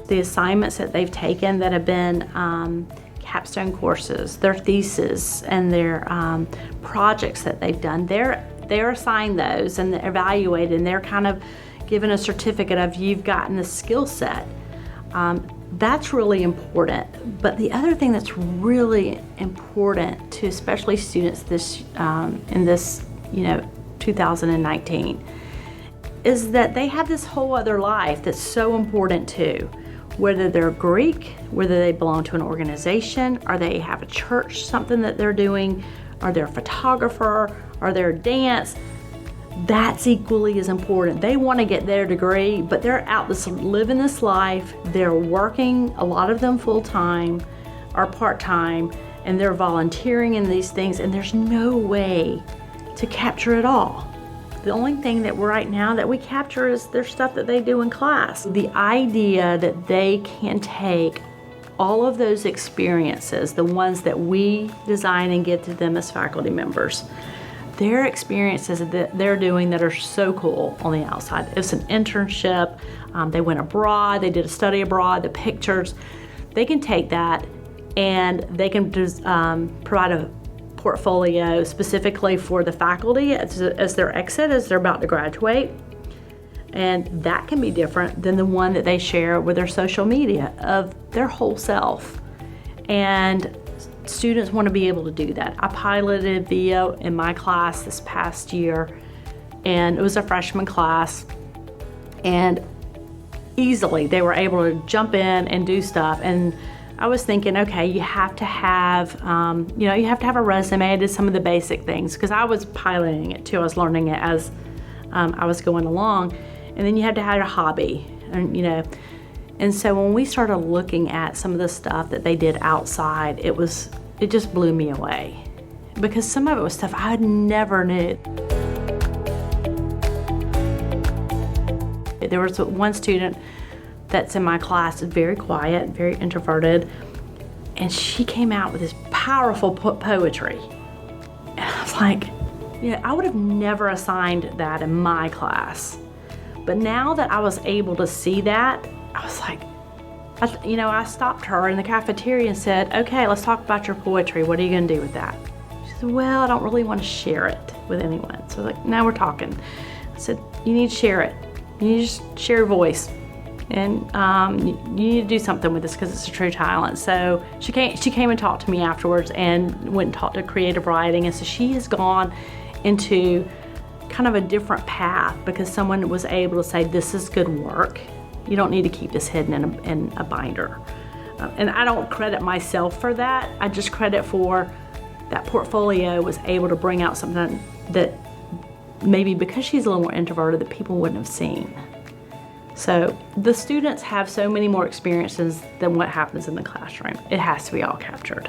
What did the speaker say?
the assignments that they've taken that have been capstone courses, their thesis, and their projects that they've done. They're assigned those and they're evaluated, and they're kind of given a certificate of you've gotten the skill set. That's really important. But the other thing that's really important to especially students in this 2019 is that they have this whole other life that's so important too. Whether they're Greek, whether they belong to an organization, or they have a church, something that they're doing, or they're a photographer, or they're a dance, that's equally as important. They want to get their degree, but they're out living this life. They're working, a lot of them full-time or part-time, and they're volunteering in these things, and there's no way to capture it all. The only thing that right now that we capture is their stuff that they do in class. The idea that they can take all of those experiences, the ones that we design and give to them as faculty members, their experiences that they're doing that are so cool on the outside. It's an internship, they went abroad, they did a study abroad, the pictures. They can take that and they can provide a portfolio specifically for the faculty as their exit, as they're about to graduate. And that can be different than the one that they share with their social media of their whole self. And students want to be able to do that. I piloted video in my class this past year, and it was a freshman class, and easily they were able to jump in and do stuff. And I was thinking, okay, you have to have a resume. I did some of the basic things because I was piloting it too. I was learning it as I was going along. And then you have to have a hobby, and so when we started looking at some of the stuff that they did outside, it just blew me away because some of it was stuff I never knew. There was one student that's in my class, very quiet, very introverted, and she came out with this powerful poetry. And I was like, I would have never assigned that in my class. But now that I was able to see that, I was like, I stopped her in the cafeteria and said, okay, let's talk about your poetry. What are you gonna do with that? She said, well, I don't really want to share it with anyone. So I was like, now we're talking. I said, you need to share it. You need to just share your voice. And you need to do something with this because it's a true talent. So she came and talked to me afterwards and went and talked to creative writing. And so she has gone into kind of a different path because someone was able to say, this is good work. You don't need to keep this hidden in a binder. And I don't credit myself for that. I just credit for that portfolio was able to bring out something that maybe because she's a little more introverted that people wouldn't have seen. So the students have so many more experiences than what happens in the classroom. It has to be all captured.